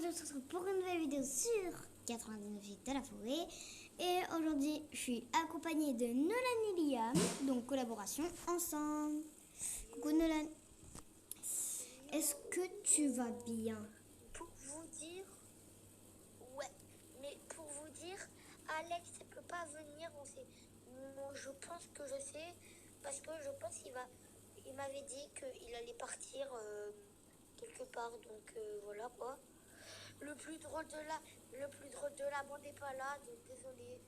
aujourd'hui on se retrouve pour une nouvelle vidéo sur 99 vies de la forêt. Et aujourd'hui je suis accompagnée de Nolan et Liam, donc collaboration ensemble. Coucou Nolan. Est-ce que tu vas bien? Pour vous dire, ouais, mais pour vous dire, Alex ne peut pas venir, moi, je pense que je sais, parce que je pense il m'avait dit qu'il allait partir quelque part, donc voilà quoi. Le plus drôle de la bande n'est pas là, donc désolé.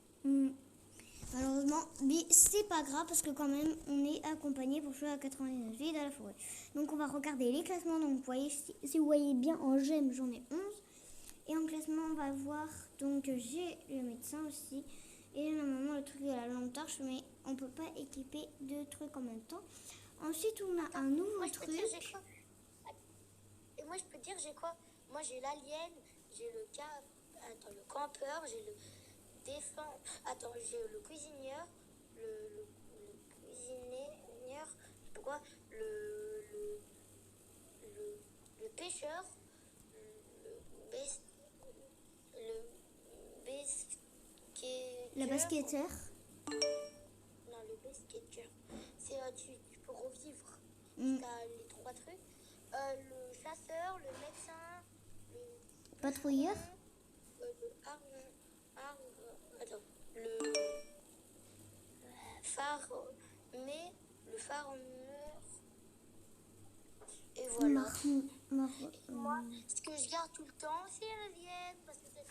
Malheureusement, mais c'est pas grave parce que quand même on est accompagné pour jouer à 99 vies dans la forêt. Donc on va regarder les classements. Donc vous voyez, si vous voyez bien en j'aime, j'en ai 11. Et en classement, on va voir, donc j'ai le médecin aussi. Et normalement le truc de la lampe torche, mais on peut pas équiper deux trucs en même temps. Ensuite on a un nouveau truc. Et moi je peux dire j'ai quoi? Moi j'ai l'alien, j'ai le campeur, j'ai le défense. Attends, j'ai le cuisinier, le cuisinier, je sais pas quoi, le pêcheur, Le basketteur. Non, le basketteur. C'est tu peux revivre. T'as les trois trucs. Le chasseur, le médecin, le patrouilleur. Le farmeur. Et voilà. Moi, ce que je garde tout le temps, c'est l'alien, parce que c'est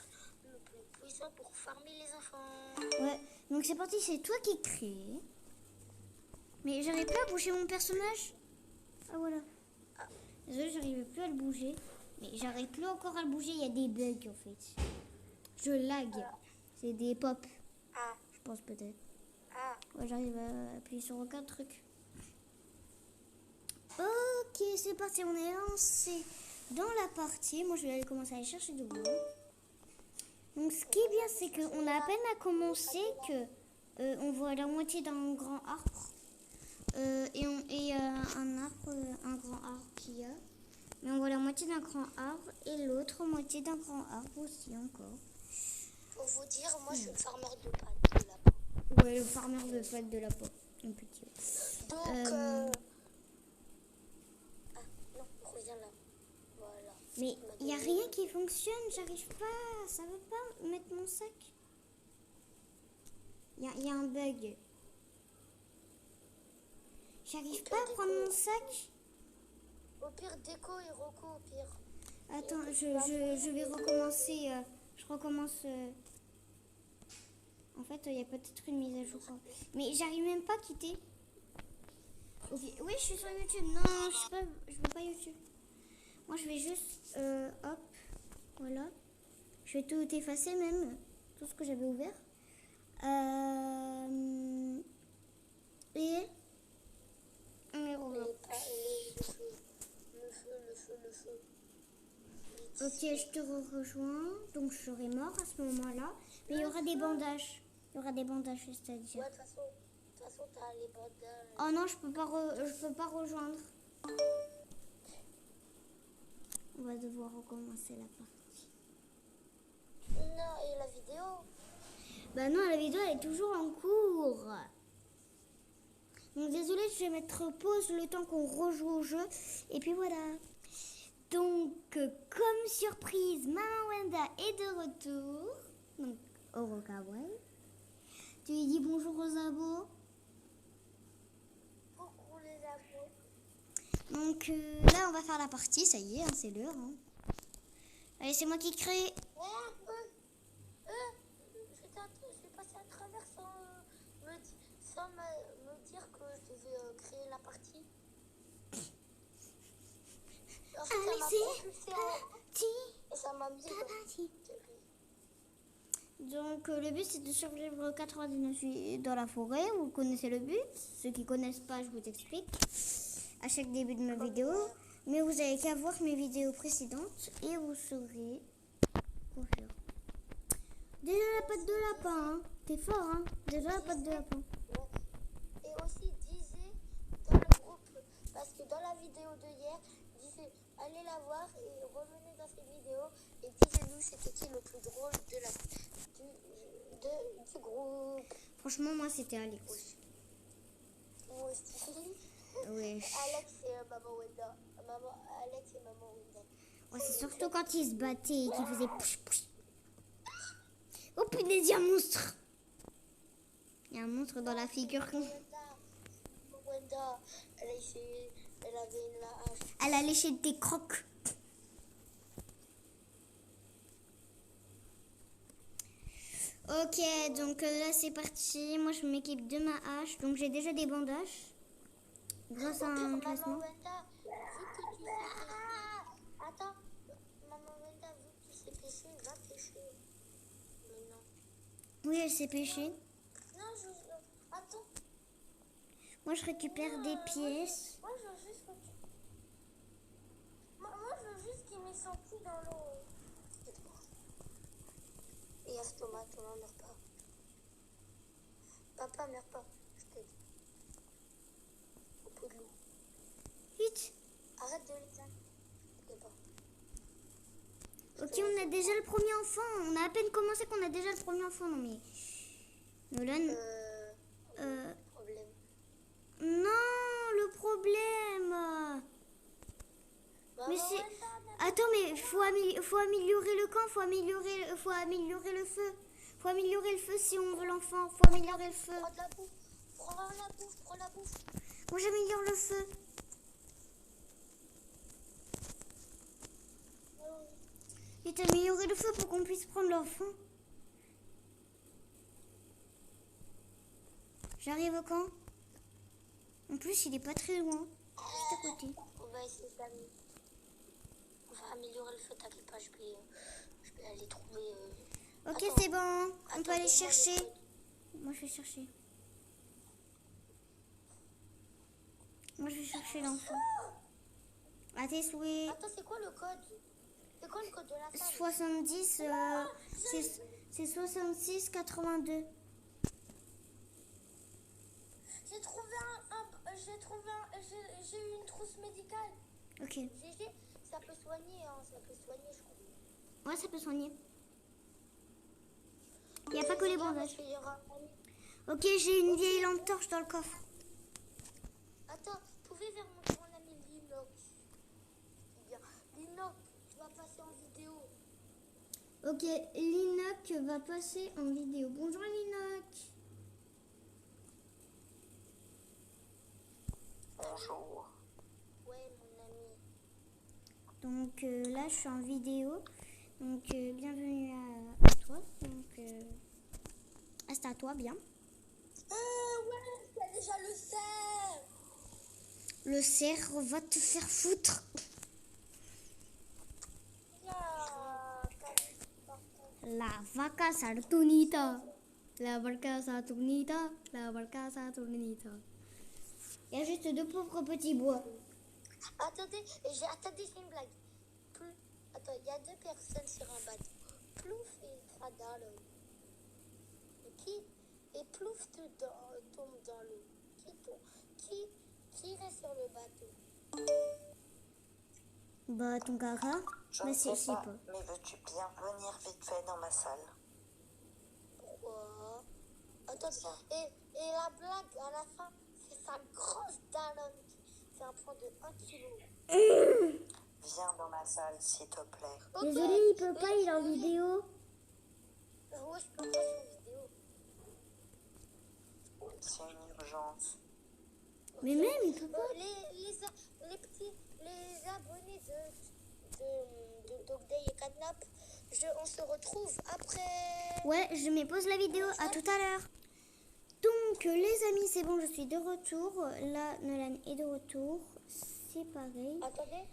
le plus puissant pour farmer les enfants. Ouais, donc c'est parti, c'est toi qui crée. Mais j'arrive pas à bouger mon personnage. Ah voilà. Désolé, j'arrive plus à le bouger. Mais j'arrive plus encore à le bouger, il y a des bugs en fait. Je lag. C'est des pop. Je pense peut-être. Ouais, j'arrive à appuyer sur aucun truc. Ok, c'est parti, on est lancé dans la partie. Moi, je vais aller commencer à aller chercher de l'eau. Donc, ce qui est bien, c'est qu'on a à peine à commencer que on voit la moitié d'un grand arbre. Et un grand arbre qu'il y a. Mais on voit la moitié d'un grand arbre et l'autre moitié d'un grand arbre aussi encore. Pour vous dire, moi, je suis le farmeur de pâtes de lapin. Ouais, le farmeur de pâtes de lapin. Un petit. Donc, non, reviens là. Voilà. Mais il n'y a rien qui fonctionne, j'arrive pas, ça veut pas mettre mon sac. Il y a un bug. J'arrive pas à prendre mon sac. Au pire, déco et Rocco au pire. Attends, je vais recommencer. Je recommence. En fait, il y a peut-être une mise à jour. Mais j'arrive même pas à quitter. Okay. Oui, je suis sur YouTube. Non, je veux pas YouTube. Moi, je vais juste... hop, voilà. Je vais tout effacer même. Tout ce que j'avais ouvert. Et... Le feu. Ok, je te rejoins. Donc, je serai mort à ce moment-là. Mais il y aura des bandages. Il y aura des bandages, c'est-à-dire. Ouais, de toute façon, t'as les bandages. Oh non, je peux pas rejoindre. On va devoir recommencer la partie. Non, et la vidéo? Bah non, la vidéo elle est toujours en cours. Donc désolé, je vais mettre pause le temps qu'on rejoue au jeu. Et puis voilà. Donc, comme surprise, Maman Wenda est de retour. Donc, au Rocaboy. Tu lui dis bonjour aux abos. Coucou les abos. Donc là, on va faire la partie. Ça y est, hein, c'est l'heure. Hein. Allez, c'est moi qui crée. Je suis passé à travers sans me dire que je devais créer la partie. Et ça m'a mis Donc le but c'est de survivre 99 nuits dans la forêt. Vous connaissez le but. Ceux qui connaissent pas, je vous explique à chaque début de ma vidéo. Mais vous avez qu'à voir mes vidéos précédentes et vous saurez quoi faire. Déjà la patte de lapin, hein. T'es fort, hein. Déjà la patte de lapin. Et aussi disait dans le groupe, parce que dans la vidéo de hier, disait allez la voir, commentaires et revenez dans cette vidéo et dites-nous c'était qui le plus drôle du groupe. Franchement, moi, c'était Alex. Moi aussi. Ouais. Alex et Maman Wenda. Alex et Maman Wenda. Ouais, c'est surtout quand ils se battaient et qu'ils faisaient pouch pouch. Oh punaise, il y a un monstre. Il y a un monstre dans la figure. Wenda, elle avait une hache. Elle a léché tes crocs. Ok, donc là c'est parti. Moi je m'équipe de ma hache. Donc j'ai déjà des bandages. Grâce à un classement. Maman Wenda, vu que tu sais pêcher. Attends, Maman Wenda, vu que tu sais pêcher, va pêcher. Mais non. Oui, elle s'est pêchée. Non, attends. Moi je récupère des pièces. Moi, je veux juste que tu... Moi, je veux juste qu'il met son cul dans l'eau. Et il y a ce tomate, on n'en meurt pas. Papa, meurt pas. Je t'ai dit. Au pot de l'eau. Vite. Arrête de les faire. Ok, on a déjà le premier enfant. On a à peine commencé qu'on a déjà le premier enfant. Non mais... Nolan... Problème. Non, le problème... Mais c'est... Attends, mais faut améliorer le camp, faut améliorer le feu. Faut améliorer le feu si on veut l'enfant. Faut améliorer le feu. Prends de la bouffe. Prends la bouffe. Moi, j'améliore le feu. Vite, améliorer le feu pour qu'on puisse prendre l'enfant. J'arrive au camp. En plus, il est pas très loin. Juste à côté. On va essayer on va améliorer le feu, t'inquiète pas, je vais aller trouver... Ok, Attends. c'est bon. On peut aller Donne-moi chercher. le code. Moi, je vais chercher. Moi, je vais chercher l'enfant. À tes souhaits. Attends, c'est quoi le code? C'est quoi le code de la salle? 70, c'est 66 82. J'ai eu une trousse médicale. Ok. GG, ça peut soigner, hein, je crois. Ouais, ça peut soigner. Il n'y a pas que les bandages. Ok, j'ai une vieille lampe torche dans le coffre. Attends, vous pouvez vers mon ami Linox. Linox, tu vas passer en vidéo. Ok, Linoc va passer en vidéo. Bonjour Linoc. Bonjour. Ouais, mon ami. Donc là, je suis en vidéo. Donc bienvenue à toi. Donc c'est à toi, bien. Ouais, t'as déjà le cerf. Le cerf va te faire foutre. La vaca Saturnita. La vaca Saturnita. La vaca Saturnita. Il y a juste deux pauvres petits bois. Attendez, j'ai une blague. Attends, il y a deux personnes sur un bateau. Plouf et Fada, là. Et Plouf tombe dans l'eau. Qui reste sur le bateau? Bah, ton caca. Je Mais ne sais c'est pas, pas. mais veux-tu bien venir vite fait dans ma salle? Pourquoi? Attends, et la blague à la fin, c'est sa grosse dalle. C'est un poids de 1 kg. Viens dans ma salle, s'il te plaît. Ok. Désolé, il peut pas, il est en vidéo. Ouais, je peux pas sur vidéo. C'est une urgence. Mais même, il peut pas. Les abonnés de Dog Day et Catnap, on se retrouve après. Ouais, je mets pause la vidéo. À tout à l'heure. Donc, les amis, c'est bon, je suis de retour. Là, Nolan est de retour. C'est pareil. Attendez.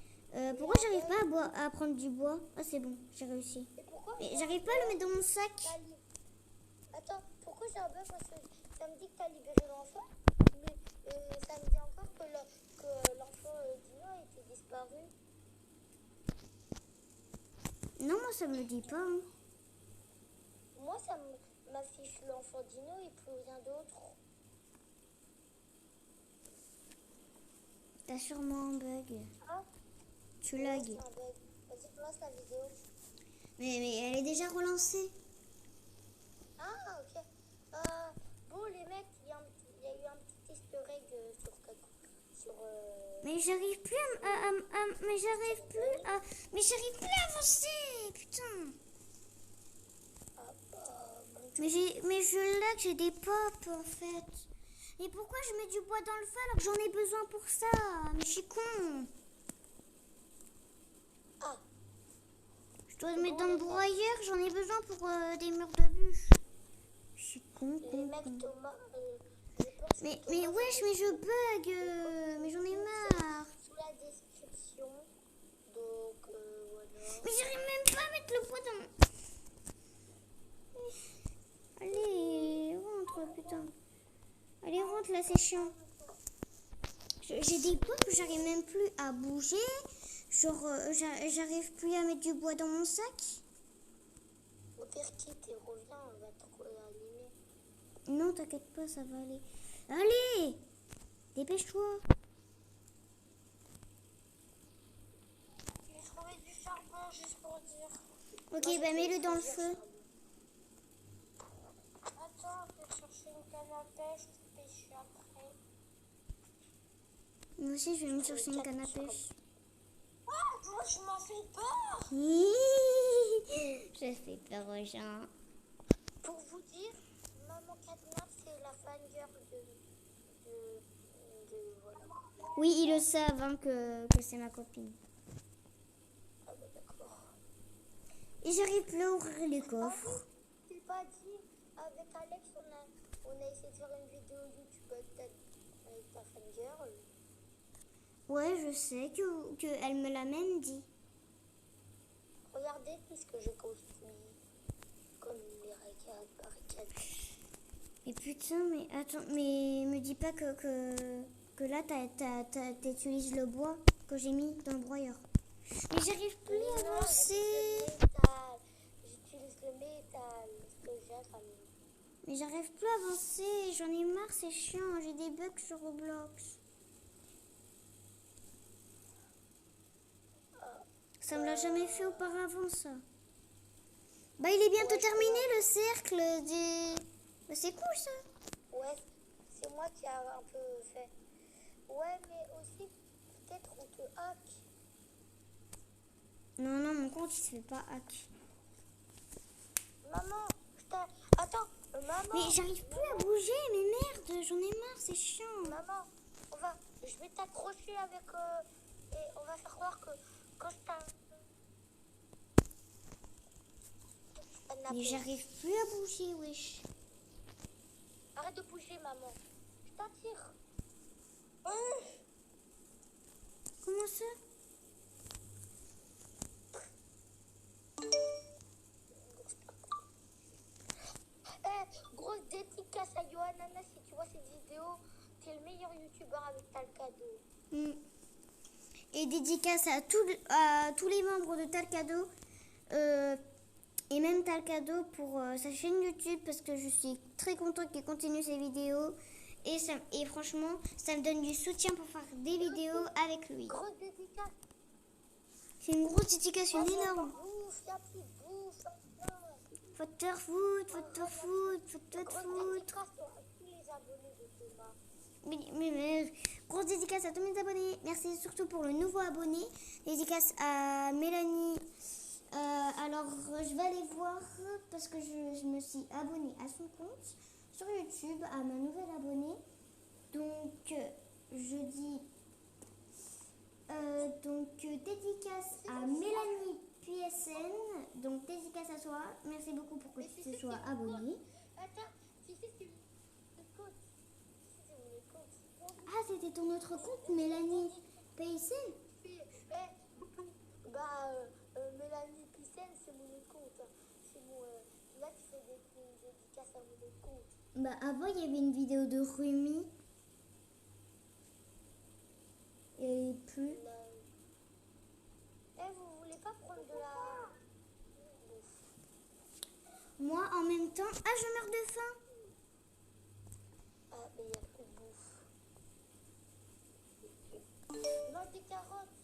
Pourquoi j'arrive pas à prendre du bois? Ah, c'est bon, j'ai réussi. Et pourquoi Mais j'arrive pas à le mettre dans mon sac. Attends, pourquoi j'ai un bug? Parce que ça me dit que tu as libéré l'enfant, mais ça me dit encore que l'enfant Dino était disparu. Non, moi, ça me le dit pas. Hein. Moi, ça m'affiche l'enfant Dino et plus rien d'autre. T'as sûrement un bug. Ah, Tu Ouais, lagues. c'est un bug. Vas-y, lance la vidéo. Mais elle est déjà relancée. Ah, ok. Bon, les mecs, il y a eu un petit easter egg sur Mais j'arrive plus mais j'arrive plus à... Mais j'arrive plus à avancer. Putain. Mais je lag, j'ai des pop en fait. Et pourquoi je mets du bois dans le feu alors que j'en ai besoin pour ça? Mais je suis con. Ah, Je dois le mettre dans le broyeur, j'en ai besoin pour des murs de bûche. Je suis con, les con, mecs, con. Thomas, je pense que Mais Thomas, wesh, mais je bug. Mais j'en ai marre. sous la description. Donc, voilà. Mais j'arrive même pas à mettre le bois dans... Allez, rentre, putain. Allez, rentre, là, c'est chiant. J'ai des bois que j'arrive même plus à bouger. Genre, j'arrive plus à mettre du bois dans mon sac. Au pire, quitte et reviens, on va te réanimer. Non, t'inquiète pas, ça va aller. Allez, dépêche-toi. J'ai trouvé du charbon juste pour dire. Ok, bah mets-le dans le feu. Attends, je vais chercher une canne à pêche, je pêche après. Moi aussi, je vais me chercher une canne à pêche. Ah, moi, je m'en fais peur. Je fais peur aux gens. Pour vous dire, Maman Catnap, c'est la fangirl voilà. Oui, ils le savent hein, que c'est ma copine. Ah bah d'accord. Et j'arrive plus à ouvrir les coffres. J'ai pas dit, avec Alex, on a essayé de faire une vidéo YouTube avec ta fangirl. Ouais, je sais que elle me l'a même dit. Regardez ce que j'ai construit. Comme les barricades. Mais putain, mais attends, mais me dis pas que là, t'utilises le bois que j'ai mis dans le broyeur. Mais j'arrive plus à avancer. J'utilise le métal. Ce que j'ai, ça me... Mais j'arrive plus à avancer. J'en ai marre, c'est chiant. J'ai des bugs sur Roblox. Ça me l'a jamais fait auparavant, ça. Bah, il est bientôt terminé, le cercle des... Bah, c'est cool, ça. Ouais, c'est moi qui a un peu fait. Ouais, mais aussi, peut-être on te hack. Non, non, mon compte, il se fait pas hack. Maman, attends, maman. Mais j'arrive plus à bouger, mais merde, j'en ai marre, c'est chiant. Maman, je vais t'accrocher avec... et on va faire croire que quand je t'ai... Mais j'arrive plus à bouger, wesh. Arrête de bouger, maman. Je t'attire. Comment ça? Grosse dédicace à Yohanana, si tu vois cette vidéo, t'es le meilleur youtubeur avec Talcado. Et dédicace à tous les membres de Talcado. Et même Talcado pour sa chaîne YouTube parce que je suis très contente qu'il continue ses vidéos. Et franchement, ça me donne du soutien pour faire des vidéos avec lui. Grosse dédicace. C'est une grosse dédicace, une énorme. Bouffe, y'a plus de bouffe. Faut te faire foutre, faut te faire foutre, faut te faire Grosse foutre. dédicace à tous les abonnés de Thomas. Mais grosse dédicace à tous mes abonnés. Merci surtout pour le nouveau abonné. Dédicace à Mélanie. Alors, je vais aller voir parce que je me suis abonnée à son compte sur YouTube, à ma nouvelle abonnée. Donc, je dis... dédicace à Mélanie PSN. Donc, dédicace à toi. Merci beaucoup pour que tu te sois abonnée. Attends, tu sais, c'est mon compte. C'est mon compte. Ah, c'était ton autre compte, Mélanie PSN? Mélanie Picen, c'est mon compte. C'est mon... là, tu fais des dédicaces à mon compte. Bah, avant, il y avait une vidéo de Rumi. Et plus. Vous voulez pas prendre de la... Moi, en même temps... Ah, je meurs de faim. Ah, mais il y a plus de bouffe. Non, des carottes.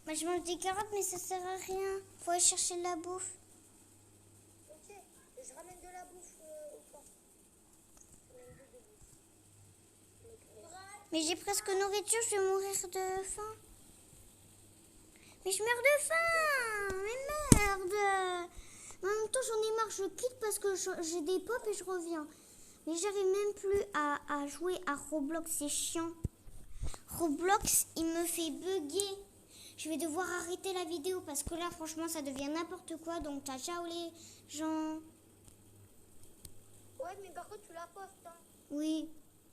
Moi, je mange des carottes, mais ça sert à rien. Faut aller chercher de la bouffe. Ok, je ramène de la bouffe au camp. Je ramène de bouffe. Mais j'ai presque nourriture, je vais mourir de faim. Mais je meurs de faim. Mais merde. En même temps, j'en ai marre, je quitte parce que j'ai des pop et je reviens. Mais j'arrive même plus à jouer à Roblox, c'est chiant. Roblox, il me fait bugger. Je vais devoir arrêter la vidéo parce que là, franchement, ça devient n'importe quoi. Donc, ciao les gens. Ouais, mais par contre, tu la postes, hein. Oui.